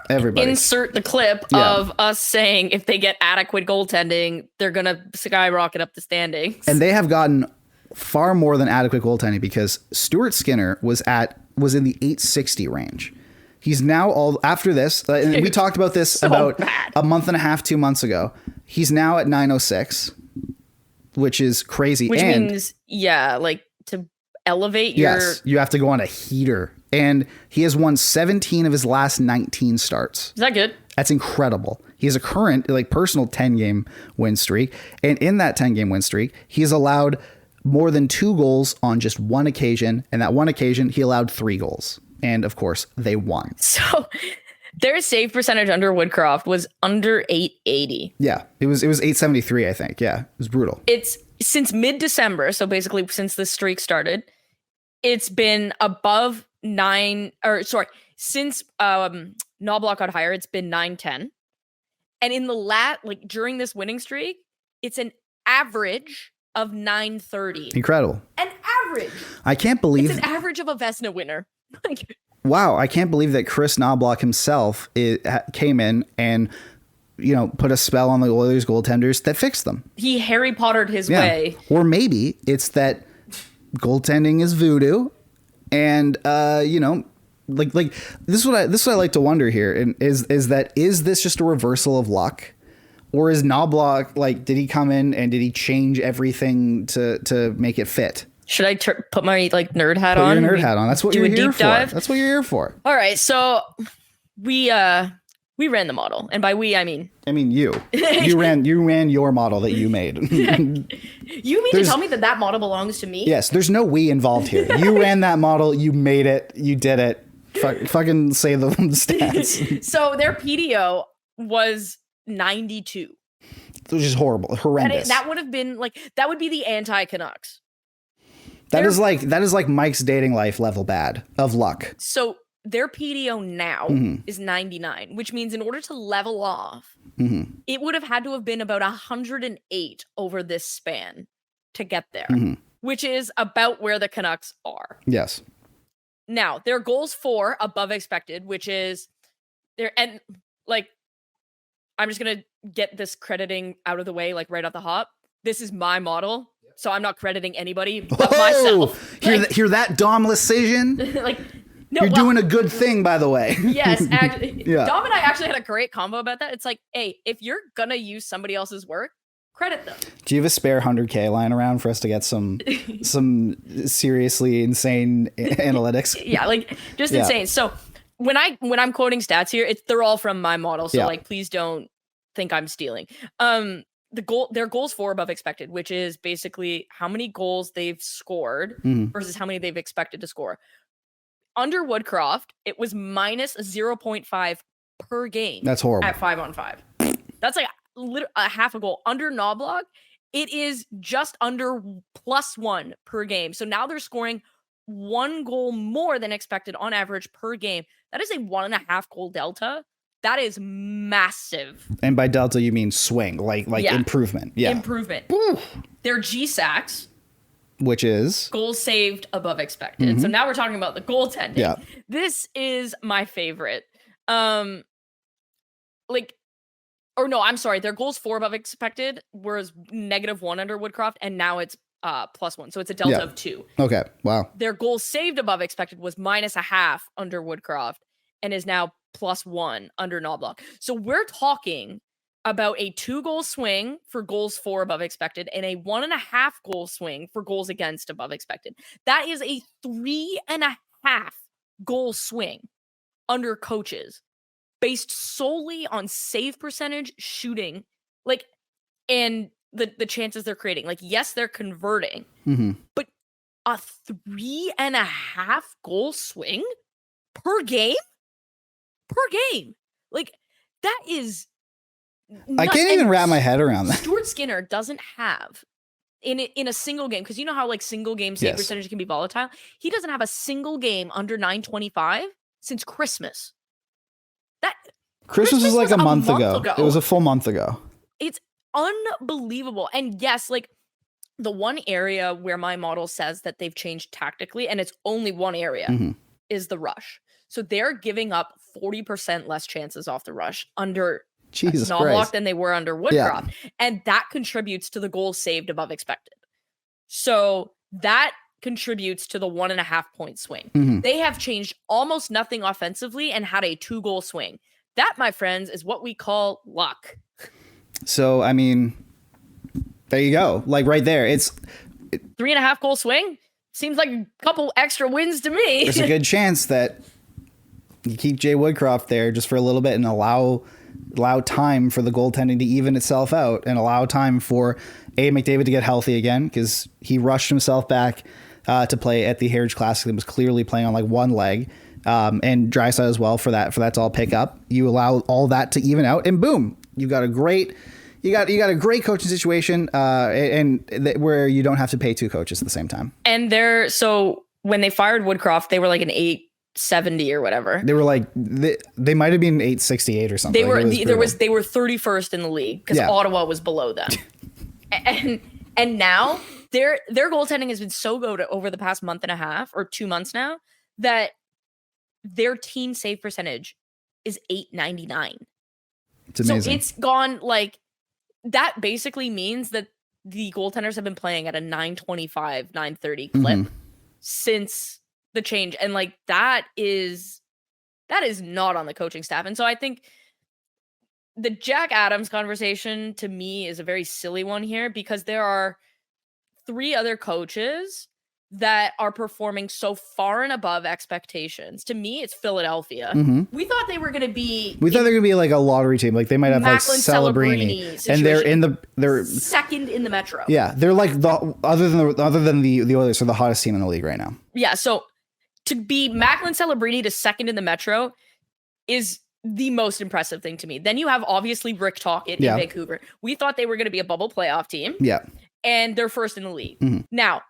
everybody insert the clip of us saying if they get adequate goaltending, they're going to skyrocket up the standings. And they have gotten far more than adequate goaltending because Stuart Skinner was in the 860 range. He's now after this, and we talked about this about a month and a half, 2 months ago. He's now at 906, which is crazy. Which means, to elevate you have to go on a heater. And he has won 17 of his last 19 starts. Is that good? That's incredible. He has a current, personal 10-game win streak. And in that 10-game win streak, he has allowed more than 2 goals on just one occasion. And that one occasion, he allowed 3 goals. And of course, they won. So their save percentage under Woodcroft was under 880. Yeah, it was 873, I think. Yeah, it was brutal. It's since mid-December, so basically since the streak started, it's been above 9, since Knobloch got hired, it's been 910. And in the during this winning streak, it's an average of 930. Incredible. An average. I can't believe it's an average of a Vezina winner. Wow, I can't believe that Chris Knobloch himself came in and put a spell on the Oilers goaltenders that fixed them. He Harry Pottered his way. Or maybe it's that goaltending is voodoo, and this is what I like to wonder here, and is this just a reversal of luck? Or is Knobloch did he come in and did he change everything to make it fit? Should I put my nerd hat on? Put your nerd hat on. That's what you're here for. That's what you're here for. All right, so we ran the model, and by we I mean you. You ran your model that you made. You mean to tell me that model belongs to me? Yes. There's no we involved here. You ran that model. You made it. You did it. Fucking say the stats. So their PDO was 92, which is horrible, horrendous. That would have been that would be the anti-Canucks. That is like Mike's dating life level bad of luck. So their PDO now is 99, which means in order to level off, it would have had to have been about 108 over this span to get there, which is about where the Canucks are. Yes. Now, their goals for above expected, which is I'm just going to get this crediting out of the way, like right off the hop. This is my model, so I'm not crediting anybody but myself. Hear that, Dom Lecision? Like, no, you're doing a good thing, by the way. Yes, actually, Dom and I actually had a great combo about that. It's like, hey, if you're gonna use somebody else's work, credit them. Do you have a spare 100K lying around for us to get some seriously insane analytics? Yeah, like just insane. So when I'm quoting stats here, they're all from my model. So like, please don't think I'm stealing. Their goals for above expected, which is basically how many goals they've scored versus how many they've expected to score. Under Woodcroft, it was minus 0.5 per game. That's horrible. At 5-on-5. That's like a half a goal. Under Knobloch, it is just under +1 per game. So now they're scoring 1 goal more than expected on average per game. That is a 1.5 goal delta. That is massive. And by delta, you mean swing, like improvement. Yeah. Improvement. Their G-Sacks, which is goals saved above expected. So now we're talking about the goaltending. Yeah. This is my favorite. Their goals for above expected was -1 under Woodcroft, and now it's +1. So it's a delta of 2. Okay. Wow. Their goals saved above expected was -0.5 under Woodcroft and is now +1 under Knobloch. So we're talking about a 2-goal swing for goals for above expected and a 1.5 goal swing for goals against above expected. That is a 3.5 goal swing under coaches based solely on save percentage, shooting, and the chances they're creating. Like, yes, they're converting, but a 3.5 goal swing per game? Like, that is nuts. I can't even wrap my head around that. Stuart Skinner doesn't have in a single game, because you know how like single game save percentage can be volatile. He doesn't have a single game under 925 since Christmas. Christmas was like a month ago. It was a full month ago. It's unbelievable. And yes, like the one area where my model says that they've changed tactically, and it's only one area, is the rush. So they're giving up 40% less chances off the rush under Knobloch than they were under Woodcroft. Yeah. And that contributes to the goals saved above expected. So that contributes to the 1.5 point swing. They have changed almost nothing offensively and had a 2-goal swing. That, my friends, is what we call luck. So, I mean, there you go. Like right there. It's 3.5 goal swing. Seems like a couple extra wins to me. There's a good chance that you keep Jay Woodcroft there just for a little bit and allow time for the goaltending to even itself out and allow time for McDavid to get healthy again, because he rushed himself back to play at the Heritage Classic and was clearly playing on like one leg, and Draisaitl as well for that to all pick up. You allow all that to even out, and boom, you got a great coaching situation, where you don't have to pay 2 coaches at the same time. And so when they fired Woodcroft, they were like an 870 or whatever. They were like they might have been 868 or something. They were 31st in the league because Ottawa was below them. and now their goaltending has been so good over the past month and a half or 2 months now that their team save percentage is .899. It's amazing. So it's gone like that. Basically means that the goaltenders have been playing at a 925, 930 clip since the change, and like that is not on the coaching staff. And so I think the Jack Adams conversation to me is a very silly one here, because there are 3 other coaches that are performing so far and above expectations. To me, it's Philadelphia. We thought they were going to be like a lottery team. Like they might have Macklin, like Celebrini, and they're second in the Metro. Yeah, they're like other than the Oilers are the hottest team in the league right now. Yeah, so to be Macklin, Celebrini to second in the Metro is the most impressive thing to me. Then you have obviously Rick Tocchet in Vancouver. We thought they were going to be a bubble playoff team. Yeah, and they're first in the league now.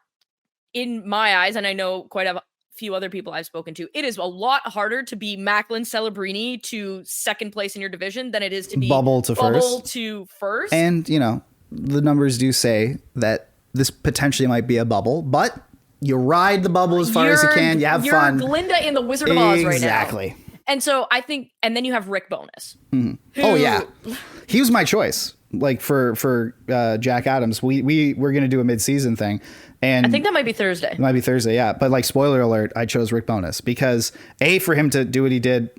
In my eyes, and I know quite a few other people I've spoken to, it is a lot harder to be Macklin, Celebrini to second place in your division than it is to be bubble to first. And, you know, the numbers do say that this potentially might be a bubble, but you ride the bubble as far as you can. You have fun. You're Glinda in the Wizard of Oz right now. Exactly. And so I think, and then you have Rick Bowness. Mm-hmm. Oh yeah, he was my choice. Like for Jack Adams, we're going to do a mid-season thing. And I think that might be Thursday. It might be Thursday. Yeah. But like, spoiler alert, I chose Rick Bowness because for him to do what he did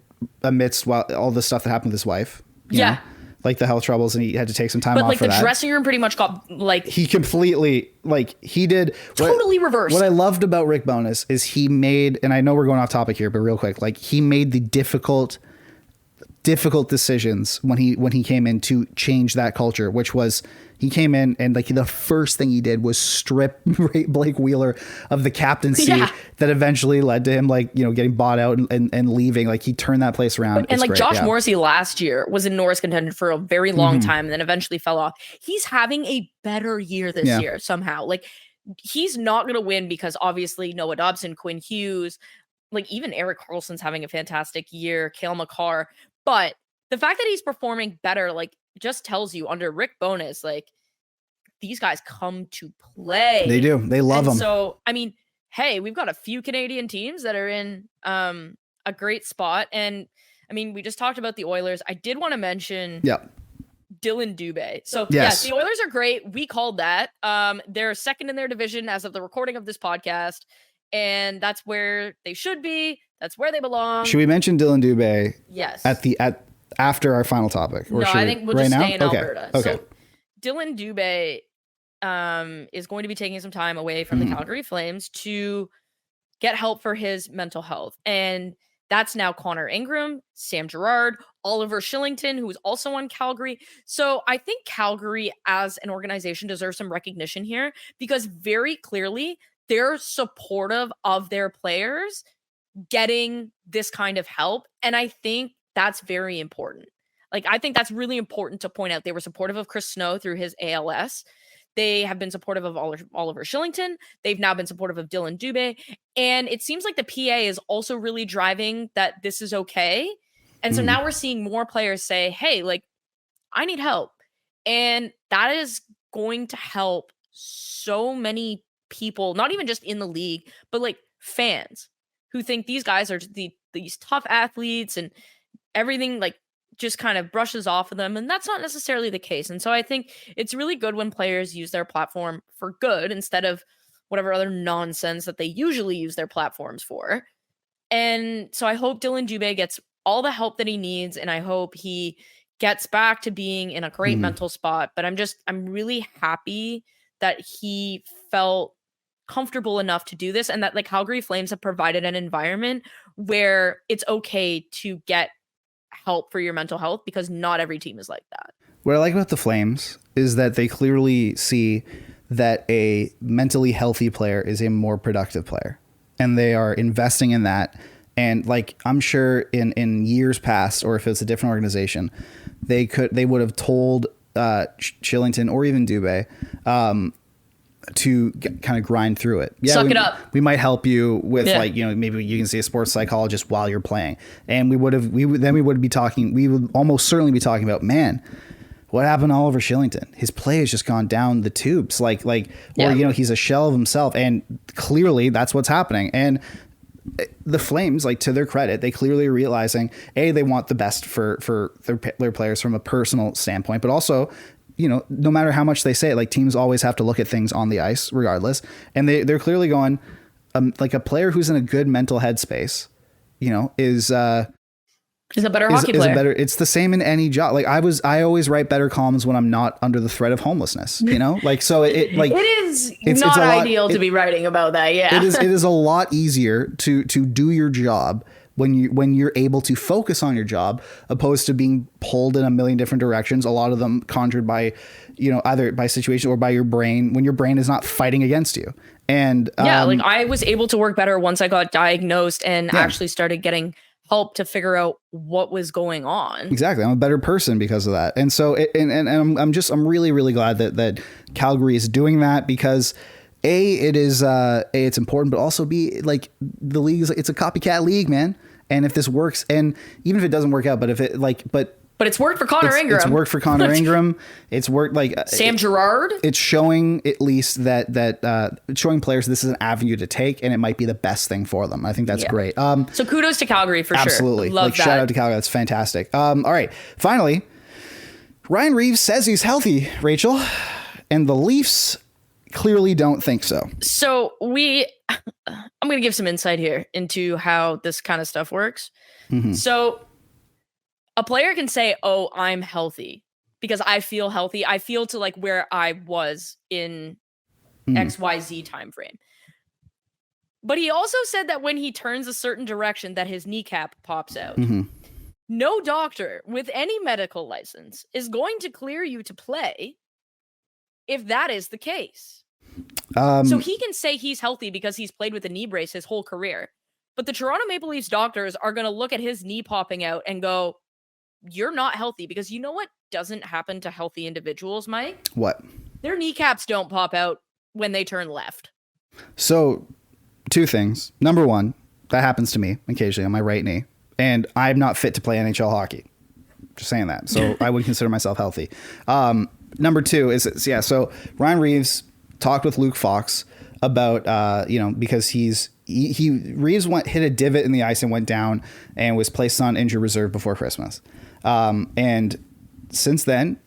amidst all the stuff that happened with his wife. You know? Like the health troubles, and he had to take some time off for that. But like the dressing room pretty much got like... He completely, like he did... Totally reversed. What I loved about Rick Bowness is he made, and I know we're going off topic here, but real quick, like he made the difficult decisions when he came in to change that culture, which was he came in and like the first thing he did was strip Blake Wheeler of the captaincy that eventually led to him like, you know, getting bought out and leaving. Like he turned that place around. And like Josh Morrissey last year was in Norris contention for a very long time and then eventually fell off. He's having a better year this year somehow. Like he's not going to win because obviously Noah Dobson, Quinn Hughes, like even Erik Karlsson's having a fantastic year, Cale Makar. But the fact that he's performing better, like, just tells you under Rick Bowness, like, these guys come to play. They do. They love them. So, I mean, hey, we've got a few Canadian teams that are in a great spot. And, I mean, we just talked about the Oilers. I did want to mention Dillon Dube. So, yes, the Oilers are great. We called that. They're second in their division as of the recording of this podcast. And that's where they should be. That's where they belong. Should we mention Dillon Dube? Yes. After our final topic? Or no, I think we'll just stay in Alberta. Okay. So Dillon Dube is going to be taking some time away from the Calgary Flames to get help for his mental health. And that's now Connor Ingram, Sam Girard, Oliver Shillington, who is also on Calgary. So I think Calgary as an organization deserves some recognition here because very clearly they're supportive of their players getting this kind of help. And I think that's very important. Like, I think that's really important to point out. They were supportive of Chris Snow through his ALS. They have been supportive of Oliver Shillington. They've now been supportive of Dillon Dube. And it seems like the PA is also really driving that this is okay. And so now we're seeing more players say, hey, like, I need help. And that is going to help so many people, not even just in the league, but like fans who think these guys are these tough athletes and everything like just kind of brushes off of them. And that's not necessarily the case. And so I think it's really good when players use their platform for good instead of whatever other nonsense that they usually use their platforms for. And so I hope Dillon Dube gets all the help that he needs. And I hope he gets back to being in a great mental spot. But I'm really happy that he felt comfortable enough to do this and that like Calgary Flames have provided an environment where it's okay to get help for your mental health because not every team is like that. What I like about the Flames is that they clearly see that a mentally healthy player is a more productive player and they are investing in that. And like, I'm sure in years past, or if it's a different organization, they would have told Shillington or even Dube, to kind of grind through it. Yeah, Suck it up. We might help you with like, you know, maybe you can see a sports psychologist while you're playing. And we would almost certainly be talking about, man, what happened to Oliver Shillington? His play has just gone down the tubes. Or, you know, he's a shell of himself. And clearly that's what's happening. And the Flames, like, to their credit, they clearly are realizing, they want the best for their players from a personal standpoint, but also, you know, no matter how much they say it, like teams always have to look at things on the ice regardless. And they're clearly going, like a player who's in a good mental headspace, you know, is a better hockey player. It's the same in any job. Like I always write better columns when I'm not under the threat of homelessness, you know, like, so it is not ideal to be writing about that. Yeah. It is a lot easier to do your job when you're able to focus on your job, opposed to being pulled in a million different directions, a lot of them conjured by, you know, either by situation or by your brain, when your brain is not fighting against you. And like I was able to work better once I got diagnosed and actually started getting help to figure out what was going on. Exactly. I'm a better person because of that. And so I'm really, really glad that Calgary is doing that because it's important, but also B, like, the league it's a copycat league, man. And if this works, and even if it doesn't work out, but But it's worked for Connor Ingram. It's worked for Connor Ingram. It's worked like Sam Girard. It's showing at least that showing players this is an avenue to take, and it might be the best thing for them. I think that's great. So kudos to Calgary for absolutely. sure. Love that. Shout out to Calgary. That's fantastic. All right. Finally, Ryan Reaves says he's healthy, Rachel, and the Leafs clearly don't think so. So I'm going to give some insight here into how this kind of stuff works. Mm-hmm. So a player can say, oh, I'm healthy because I feel healthy. I feel to like where I was in XYZ time frame. But he also said that when he turns a certain direction that his kneecap pops out. Mm-hmm. No doctor with any medical license is going to clear you to play if that is the case. So he can say he's healthy because he's played with a knee brace his whole career. But the Toronto Maple Leafs doctors are going to look at his knee popping out and go, you're not healthy, because you know what doesn't happen to healthy individuals, Mike? What? Their kneecaps don't pop out when they turn left. So 2 things. Number 1, that happens to me occasionally on my right knee, and I'm not fit to play NHL hockey. Just saying that. So I would consider myself healthy. Number 2 is, so Ryan Reaves talked with Luke Fox about, because Reaves hit a divot in the ice and went down and was placed on injured reserve before Christmas. And since then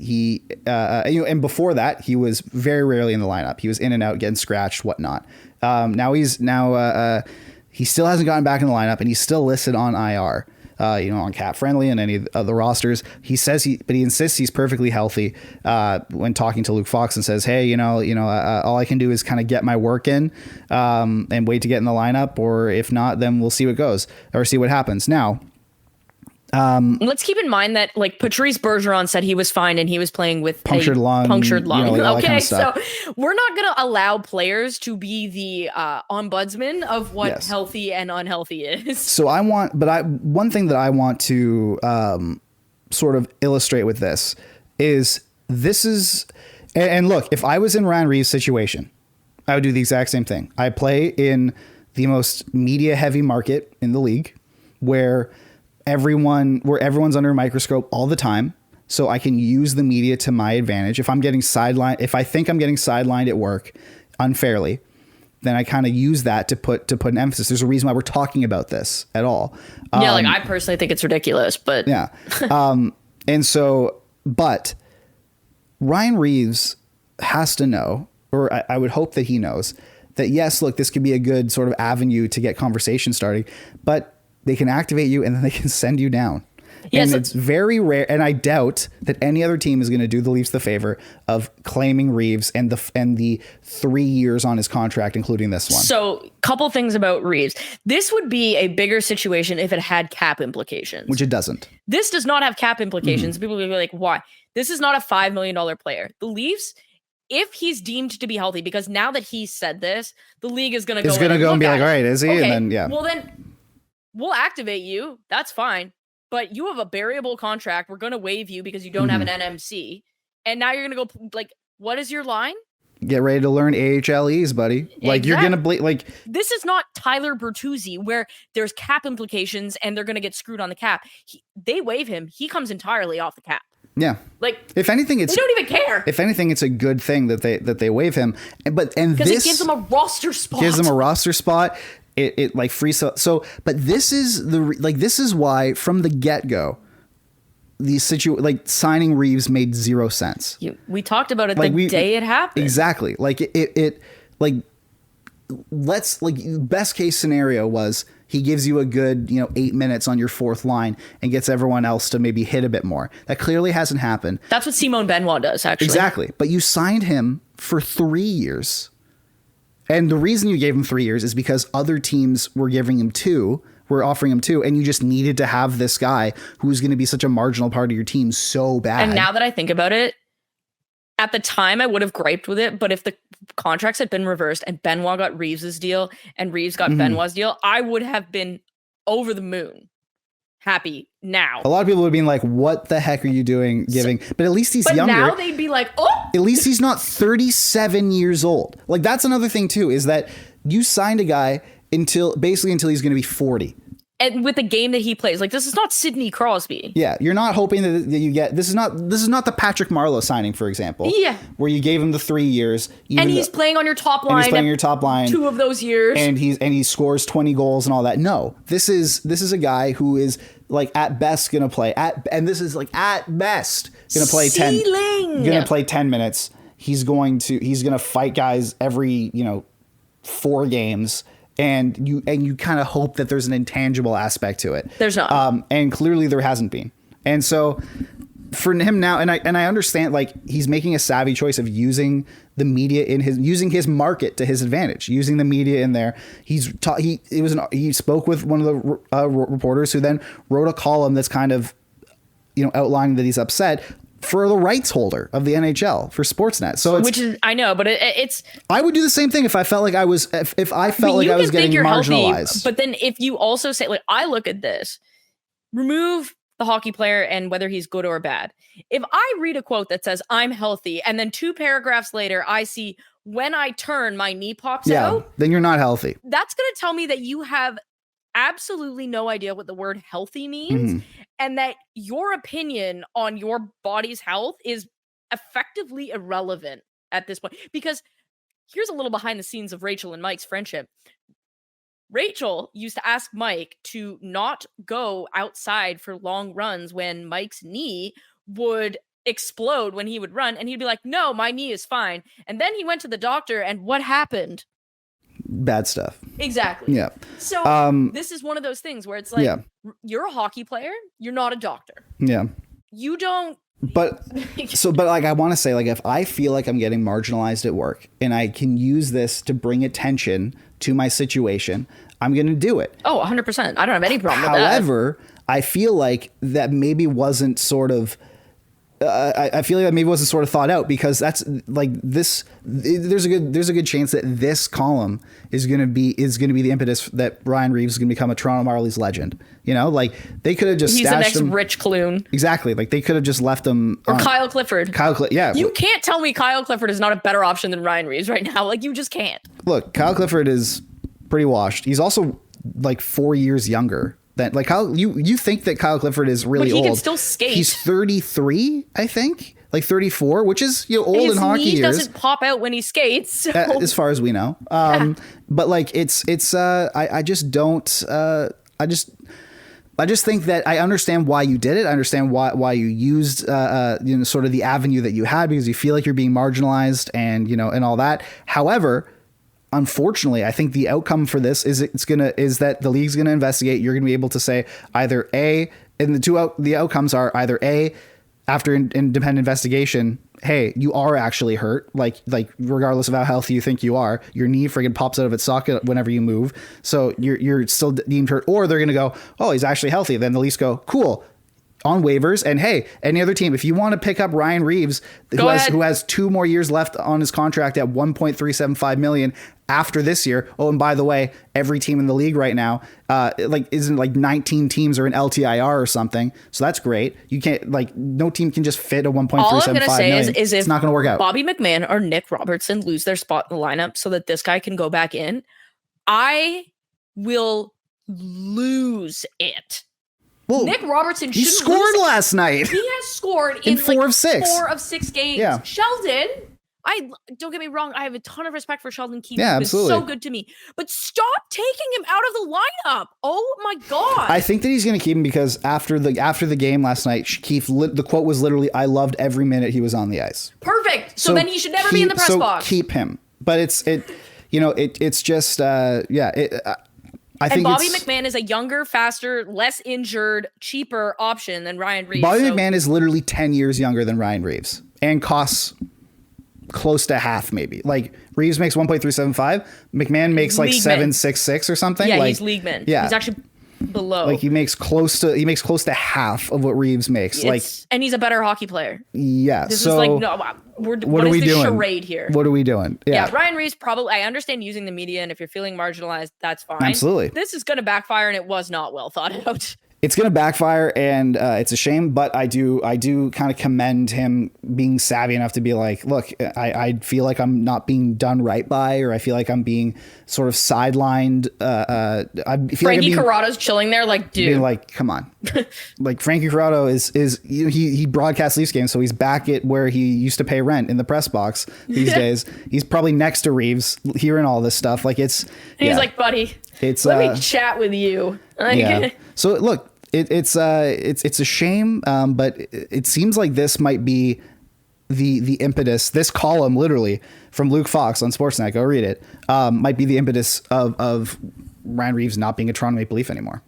and before that, he was very rarely in the lineup. He was in and out, getting scratched, whatnot. He still hasn't gotten back in the lineup, and he's still listed on IR. On Cap Friendly and any of the rosters. He says but he insists he's perfectly healthy when talking to Luke Fox, and says, hey, all I can do is kind of get my work in and wait to get in the lineup, or if not, then we'll see what goes or see what happens. Now, let's keep in mind that like Patrice Bergeron said he was fine and he was playing with punctured lung. Okay, kind of so we're not going to allow players to be the ombudsman of what healthy and unhealthy is. So one thing that I want to sort of illustrate with this is and look, if I was in Ryan Reaves' situation, I would do the exact same thing. I play in the most media heavy market in the league where everyone's under a microscope all the time. So I can use the media to my advantage. If I think I'm getting sidelined at work unfairly, then I kind of use that to put an emphasis. There's a reason why we're talking about this at all. I personally think it's ridiculous, but yeah. But Ryan Reaves has to know, or I would hope that he knows that, yes, look, this could be a good sort of avenue to get conversation starting, but they can activate you and then they can send you down. And it's very rare. And I doubt that any other team is going to do the Leafs the favor of claiming Reaves and the 3 years on his contract, including this one. So couple things about Reaves. This would be a bigger situation if it had cap implications, which it doesn't. This does not have cap implications. Mm-hmm. People will be like, why? This is not a $5 million player. The Leafs, if he's deemed to be healthy, because now that he said this, the league is going to go and be like, all right, is he? Okay, and then, well then we'll activate you. That's fine. But you have a variable contract. We're going to waive you because you don't have an NMC. And now you're going to go like, what is your line? Get ready to learn AHLEs, buddy. Like you're going to this is not Tyler Bertuzzi where there's cap implications and they're going to get screwed on the cap. They waive him. He comes entirely off the cap. Yeah. Like if anything, they don't even care. If anything, it's a good thing that they waive him. Because it gives them a roster spot. It like free so but this is why from the get-go signing Reaves made zero sense. We talked about it the day it happened. Exactly. Best case scenario was he gives you a good 8 minutes on your fourth line and gets everyone else to maybe hit a bit more. That clearly hasn't happened. That's what Simone Benoit does, actually. Exactly. But you signed him for 3 years. And the reason you gave him 3 years is because other teams were offering him 2, and you just needed to have this guy who's going to be such a marginal part of your team so bad. And now that I think about it, at the time I would have griped with it, but if the contracts had been reversed and Benoit got Reeves's deal and Reaves got Benoit's deal, I would have been over the moon happy now. A lot of people would have been like, what the heck are you doing giving? But at least he's younger. But now they'd be like, oh! At least he's not 37 years old. Like, that's another thing, too, is that you signed a guy until he's going to be 40. and with the game that he plays. Like, this is not Sidney Crosby. Yeah, you're not hoping that you get this is not the Patrick Marleau signing, for example. Yeah, where you gave him the 3 years, and he's playing on your top line. And he's playing your top line 2 of those years, and he scores 20 goals and all that. No, this is a guy who is like at best gonna play and this is like at best gonna play 10 minutes. He's gonna fight guys every 4 games. And you kind of hope that there's an intangible aspect to it. There's not. And clearly there hasn't been. And so for him now, and I understand, like, he's making a savvy choice of using the media using his market to his advantage, using the media in there. He spoke with one of the reporters who then wrote a column that's kind of, outlining that he's upset for the rights holder of the NHL for Sportsnet. So I know, but it's. I would do the same thing if I felt like I was if I felt like I was getting marginalized. Healthy, but then if you also say, like, I look at this, remove the hockey player and whether he's good or bad. If I read a quote that says I'm healthy, and then 2 paragraphs later I see when I turn my knee pops out, then you're not healthy. That's going to tell me that you have absolutely no idea what the word healthy means, and that your opinion on your body's health is effectively irrelevant at this point. Because here's a little behind the scenes of Rachel and Mike's friendship. Rachel used to ask Mike to not go outside for long runs when Mike's knee would explode when he would run, and he'd be like, no, my knee is fine. And then he went to the doctor, and what happened? Bad stuff. Exactly. Yeah. So this is one of those things where it's like, you're a hockey player, you're not a doctor. Yeah. You don't. But like, I want to say, like, if I feel like I'm getting marginalized at work and I can use this to bring attention to my situation, I'm going to do it. Oh, 100%. I don't have any problem with that. However, I feel like that maybe wasn't sort of I feel like that maybe wasn't sort of thought out, because that's like this. There's a good chance that this column is going to be the impetus that Ryan Reaves is going to become a Toronto Marlies legend. Like, they could have just he's stashed the next him. Rich Clune. Exactly. Like, they could have just left him. Or Kyle Clifford. Yeah. You can't tell me Kyle Clifford is not a better option than Ryan Reaves right now. Like, you just can't. Look, Kyle Clifford is pretty washed. He's also like 4 years younger. That, like, Kyle, you think that Kyle Clifford is really old. But he can still skate. He's 33, I think, like 34, which is old in hockey years. His knee doesn't pop out when he skates, so. As far as we know. But like, I just don't. I just think that I understand why you did it. I understand why you used sort of the avenue that you had, because you feel like you're being marginalized and and all that. However, unfortunately, I think the outcome for this is that the league's gonna investigate. You're gonna be able to say either A, and the outcomes are either A, after independent investigation, hey, you are actually hurt. Like regardless of how healthy you think you are, your knee friggin' pops out of its socket whenever you move, so you're still deemed hurt. Or they're gonna go, oh, he's actually healthy. Then the Leafs go, cool, on waivers, and hey, any other team, if you want to pick up Ryan Reaves, who has 2 more years left on his contract at $1.375 million after this year. Oh, and by the way, every team in the league right now, isn't like 19 teams are in LTIR or something. So that's great. You can't, no team can just fit a $1.375 million. All I'm gonna say is if it's not going to work out. Bobby McMahon or Nick Robertson lose their spot in the lineup so that this guy can go back in, I will lose it. Well, Nick Robertson he scored last night. He has scored in 4 of 6. 4 of 6 games. Yeah. Sheldon, don't get me wrong, I have a ton of respect for Sheldon Keefe. Yeah, he's been so good to me. But stop taking him out of the lineup. Oh my God. I think that he's going to keep him because after the game last night, Keefe, the quote was literally, "I loved every minute he was on the ice." Perfect. So then he should never be in the press box. Keep him. But it's just I think Bobby McMahon is a younger, faster, less injured, cheaper option than Ryan Reaves. Bobby McMahon is literally 10 years younger than Ryan Reaves and costs close to half, maybe. Like, Reaves makes 1.375. McMahon makes like 7.66 or something. Yeah, he's leagueman. Yeah, he's actually below. Like, he makes close to half of what Reaves makes. And he's a better hockey player. Yeah. This is like, no, what are we doing? Charade here? What are we doing? Yeah. Ryan Reaves probably. I understand using the media, and if you're feeling marginalized, that's fine. Absolutely. This is going to backfire, and it was not well thought out. it's going to backfire, and it's a shame, but I do kind of commend him being savvy enough to be like, look, I feel like I'm not being done right by, or I feel like I'm being sort of sidelined. I feel Frankie Corrado's chilling there like, dude. Like, come on. Like, Frankie Corrado is he broadcasts Leafs games, so he's back at where he used to pay rent in the press box these days. He's probably next to Reaves hearing all this stuff. Like, he's like, buddy, let me chat with you. Like, yeah. So look, it's a shame, but it seems like this might be the impetus. This column, literally from Luke Fox on Sportsnet, go read it. Might be the impetus of Ryan Reaves not being a Toronto Maple Leaf anymore.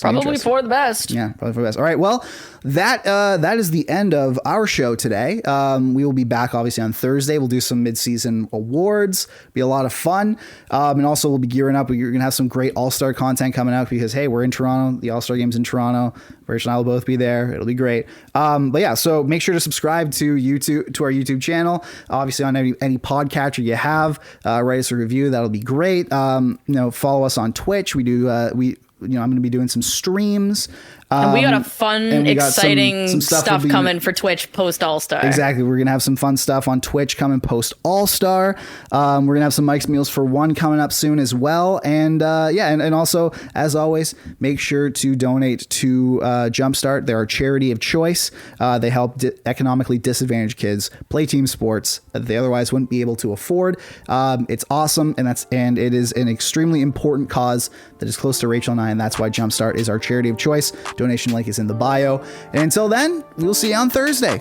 Probably for the best. Yeah, probably for the best. All right, well, that is the end of our show today. We will be back obviously on Thursday. We'll do some mid-season awards. Be a lot of fun. And also we'll be gearing up. We're going to have some great All-Star content coming out because, hey, we're in Toronto. The All-Star game's in Toronto. Rich and I will both be there. It'll be great. But yeah, so make sure to subscribe to our YouTube channel. Obviously on any podcatcher you have, write us a review. That'll be great. Follow us on Twitch. I'm going to be doing some streams. And we got a fun, exciting some stuff coming for Twitch post All-Star. Exactly. We're going to have some fun stuff on Twitch coming post All-Star. We're going to have some Mike's Meals for One coming up soon as well. And and also, as always, make sure to donate to Jumpstart. They're our charity of choice. They help economically disadvantaged kids play team sports that they otherwise wouldn't be able to afford. It's awesome, and it is an extremely important cause that is close to Rachel and I, and that's why Jumpstart is our charity of choice. Donation link is in the bio. And until then, we'll see you on Thursday.